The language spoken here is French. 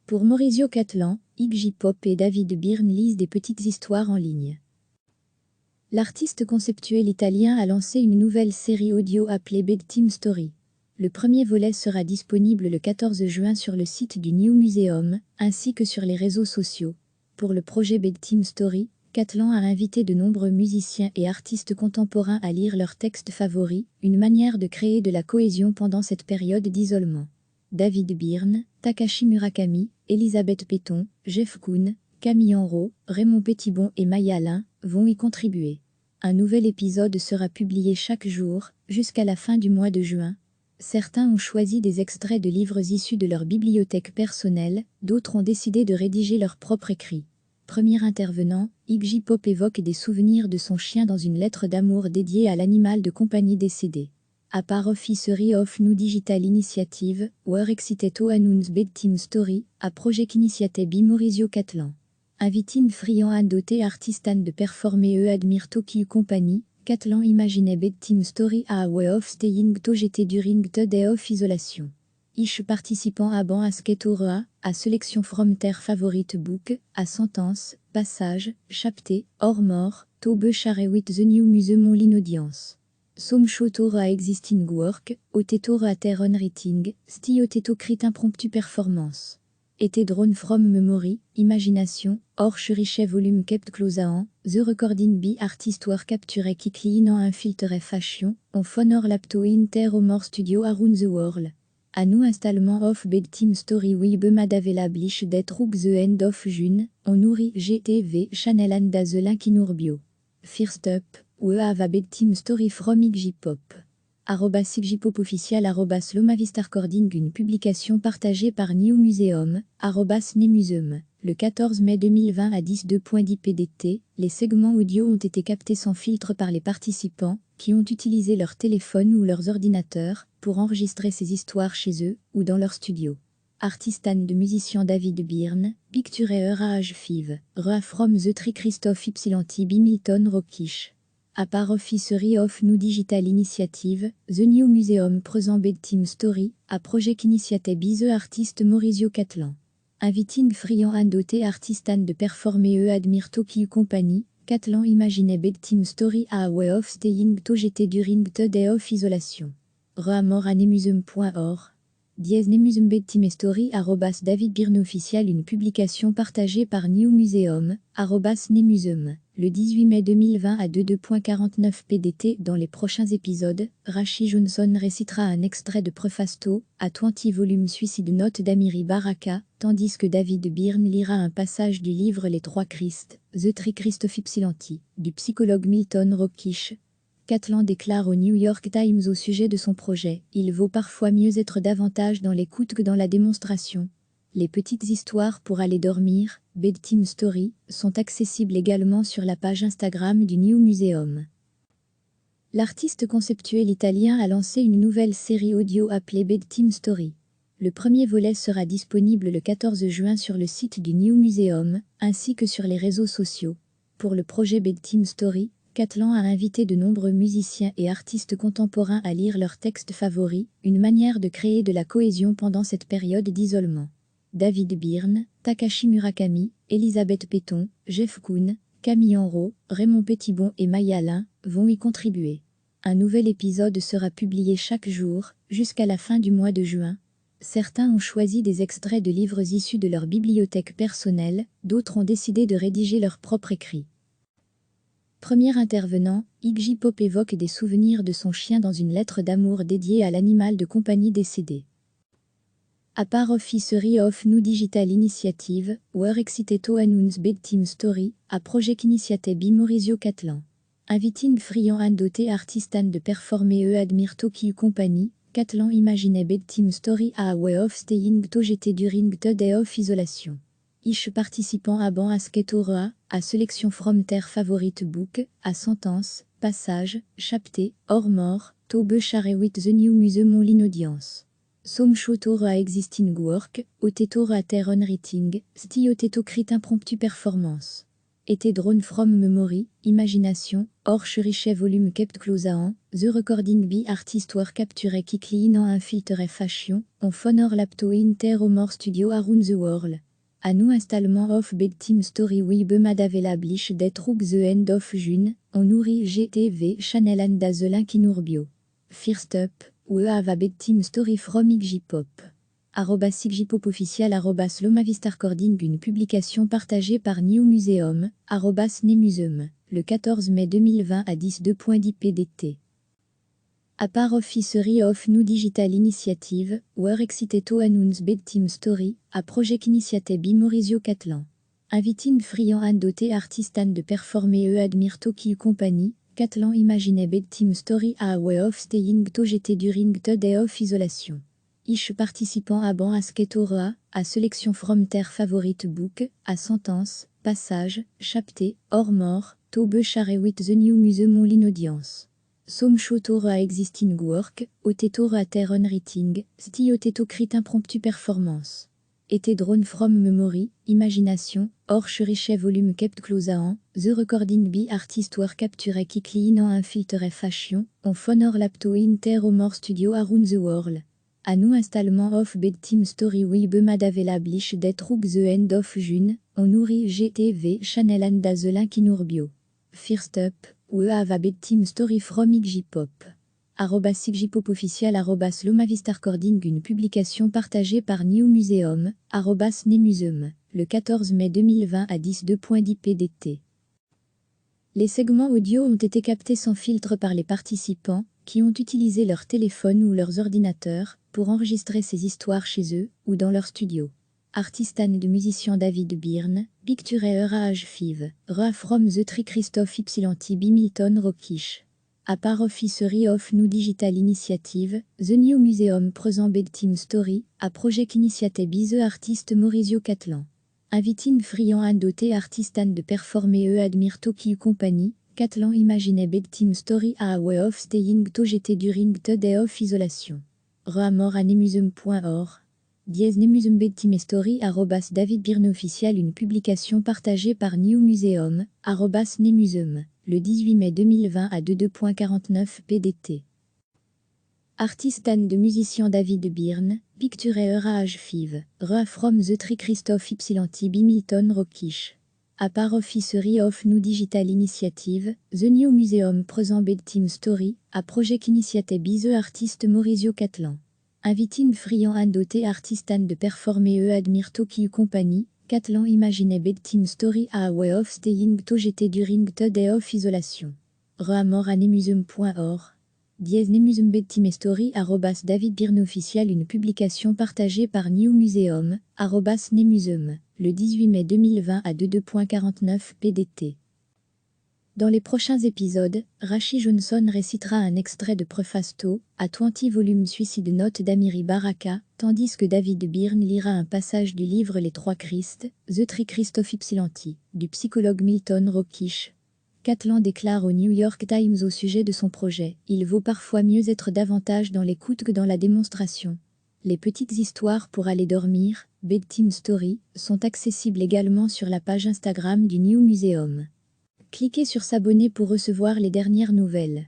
Pour Maurizio Cattelan, Iggy Pop et David Byrne lisent des petites histoires en ligne. L'artiste conceptuel italien a lancé une nouvelle série audio appelée Bedtime Story. Le premier volet sera disponible le 14 juin sur le site du New Museum, ainsi que sur les réseaux sociaux. Pour le projet Bedtime Story, Cattelan a invité de nombreux musiciens et artistes contemporains à lire leurs textes favoris, une manière de créer de la cohésion pendant cette période d'isolement. David Byrne, Takashi Murakami, Elisabeth Péton, Jeff Koons, Camille Enrault, Raymond Petitbon et Maya Lin vont y contribuer. Un nouvel épisode sera publié chaque jour, jusqu'à la fin du mois de juin. Certains ont choisi des extraits de livres issus de leur bibliothèque personnelle, d'autres ont décidé de rédiger leur propre écrit. Premier intervenant, Iggy Pop évoque des souvenirs de son chien dans une lettre d'amour dédiée à l'animal de compagnie décédé. A part Officery of New Digital Initiative, were excited to announce Bedtime Story, a project initiated by Maurizio Cattelan. Inviting friand and doté artistan de performer admire Tokyo Company, Cattelan imaginait Bedtime Story a way of staying together during the day of isolation. Each participant a ban asketora, a selection from their favorite book, a sentence, passage, chapter, or more, to be share with the new museum in audience. Some shotora existing work, otetora ter on writing, stioteto crit impromptu performance. Était drone from memory, imagination, or cheriche volume kept closaen, the recording by artist were capturé qui clean en infiltre fashion, on fonor lapto inter more studio around the world. A nous installement of Bedtime Story we be made available det rug the end of June, on nourrit GTV Channel and the link in our bio. First up, we have a Bedtime Story from Iggy Pop. Iggy Pop officiel @Lomavista Recording, une publication partagée par New Museum, @Nemuseum. Le 14 mai 2020 à 10:02 PDT, les segments audio ont été captés sans filtre par les participants, qui ont utilisé leur téléphone ou leurs ordinateurs pour enregistrer ces histoires chez eux ou dans leur studio. Artistan de musicien David Byrne, Picturer age five, Rea from the Tree Christophe Ypsilanti Milton Rockish. A part Officery of New Digital Initiative, The New Museum present Bedtime Story, a project initiated by the artist Maurizio Cattelan. Inviting friand and doté artistan de performer admire Tokyo Company, Cattelan imaginait Bedtime Story a way of staying together during the day of isolation. Reamor@nemuseum.org. Nemuseum Bedtime Story @David Byrne officiel, une publication partagée par New Museum, @Nemuseum. Le 18 mai 2020 à 22:49 PDT. Dans les prochains épisodes, Rashi Johnson récitera un extrait de Prefasto, à 20 volumes Suicide Note d'Amiri Baraka, tandis que David Byrne lira un passage du livre Les Trois Christ, The Tree Christophe Ypsilanti, du psychologue Milton Rockish. Cattelan déclare au New York Times au sujet de son projet « Il vaut parfois mieux être davantage dans l'écoute que dans la démonstration ». Les petites histoires pour aller dormir, Bedtime Story, sont accessibles également sur la page Instagram du New Museum. L'artiste conceptuel italien a lancé une nouvelle série audio appelée Bedtime Story. Le premier volet sera disponible le 14 juin sur le site du New Museum, ainsi que sur les réseaux sociaux. Pour le projet Bedtime Story, Cattelan a invité de nombreux musiciens et artistes contemporains à lire leurs textes favoris, une manière de créer de la cohésion pendant cette période d'isolement. David Byrne, Takashi Murakami, Elisabeth Péton, Jeff Koons, Camille Enrault, Raymond Petitbon et Maya Lin vont y contribuer. Un nouvel épisode sera publié chaque jour, jusqu'à la fin du mois de juin. Certains ont choisi des extraits de livres issus de leur bibliothèque personnelle, d'autres ont décidé de rédiger leur propre écrit. Premier intervenant, Iggy Pop évoque des souvenirs de son chien dans une lettre d'amour dédiée à l'animal de compagnie décédé. A part Officery of New Digital Initiative, were excited to announce Bedtime Story, a project initiated by Maurizio Cattelan. Inviting friand and doté artistan de performer admire Tokyo Company, Cattelan imaginait Bedtime Story a way of staying together during the day of isolation. Each participant a ban asketora, a selection from their favorite book, a sentence, passage, chapter, or more, to be share with the new museum in audience. Some shotora existing work, otetora ter on writing, stioteto crit impromptu performance. Était drone from memory, imagination, Richet volume kept closaen, the recording by artist were capturé qui clean en infiltré fashion, on fonor lapto inter homor studio around the world. A nous installement of bedtime story we bemad available det rug the end of June, on nourrit GTV channel and dazelin qui nourbio. First up, we have a bedtime story from Iggypop. @Iggypop officiel @Lomavista recording une publication partagée par New Museum, @Nemuseum, le 14 mai 2020 à 10:2.10 pdt. A part Officery of New Digital Initiative, were excited to announce bedtime story, a project initiated by Maurizio Catlan. Inviting friand and doté artist and de performer admire Tokyo Company, Catlan imaginait bedtime story a way of staying together during the day of isolation. Each participant a ban à sketorea, à sélection from their favorite book, à sentence, passage, chapter, or more, to be share with the new museum on audience. Some show a existing work, otetora a ter unwriting, sti oteto crit impromptu performance. Ete drone from memory, imagination, or richet volume kept closaen, the recording by artist were capturé qui clean en infiltré fashion, on fonor lapto inter homor studio around the world. A nous installement of bedtime story we bemad available det rug the end of June, on nourrit GTV channel and dazelin qui nourbio. First up, we have a bedtime story from Iggypop. @Iggypop officiel @Lomavista recording une publication partagée par New Museum, @Nemuseum, le 14 mai 2020 à 10:2.10 pdt. Les segments audio ont été captés sans filtre par les participants, qui ont utilisé leur téléphone ou leurs ordinateurs pour enregistrer ces histoires chez eux ou dans leur studio. Artistan de musicien David Byrne, Picturer age five, Ra from the Tree Christophe Ypsilanti by Milton Rockish. A part Officery of New Digital Initiative, The New Museum present bedtime story, a project initiated by the artist Maurizio Catlan. Inviting friand and doté artistan de performer admire Tokyo Company, Catlan imaginait bedtime story a way of staying together during the day of isolation. Nemuseum.org. Nemuseum bedtime story @David Byrne officiel une publication partagée par New Museum, @Nemuseum, le 18 mai 2020 à 22:49 pdt. Artistan de musicien David Byrne, Picturer age five, Ra from the Tree Christophe Ypsilanti by Milton Rockish. A part Officery of New Digital Initiative, The New Museum present bedtime story, a project initiated by the artist Maurizio Catlan. Inviting friand and doté artistan de performer admire Tokyo Company, Catlan imaginait bedtime story a way of staying together during the day of isolation. Nemuseum.org. Nemuseum bedtime story @David Byrne officiel une publication partagée par New Museum, @Nemuseum, le 18 mai 2020 à 22:49 pdt. Dans les prochains épisodes, Rashi Johnson récitera un extrait de Preface to a 20 volume Suicide Note d'Amiri Baraka, tandis que David Byrne lira un passage du livre Les Trois Christ, The Tree Christophe Ypsilanti, du psychologue Milton Rockish. Catlan déclare au New York Times au sujet de son projet « Il vaut parfois mieux être davantage dans l'écoute que dans la démonstration ». Les petites histoires pour aller dormir, Bedtime Story, sont accessibles également sur la page Instagram du New Museum. Cliquez sur s'abonner pour recevoir les dernières nouvelles.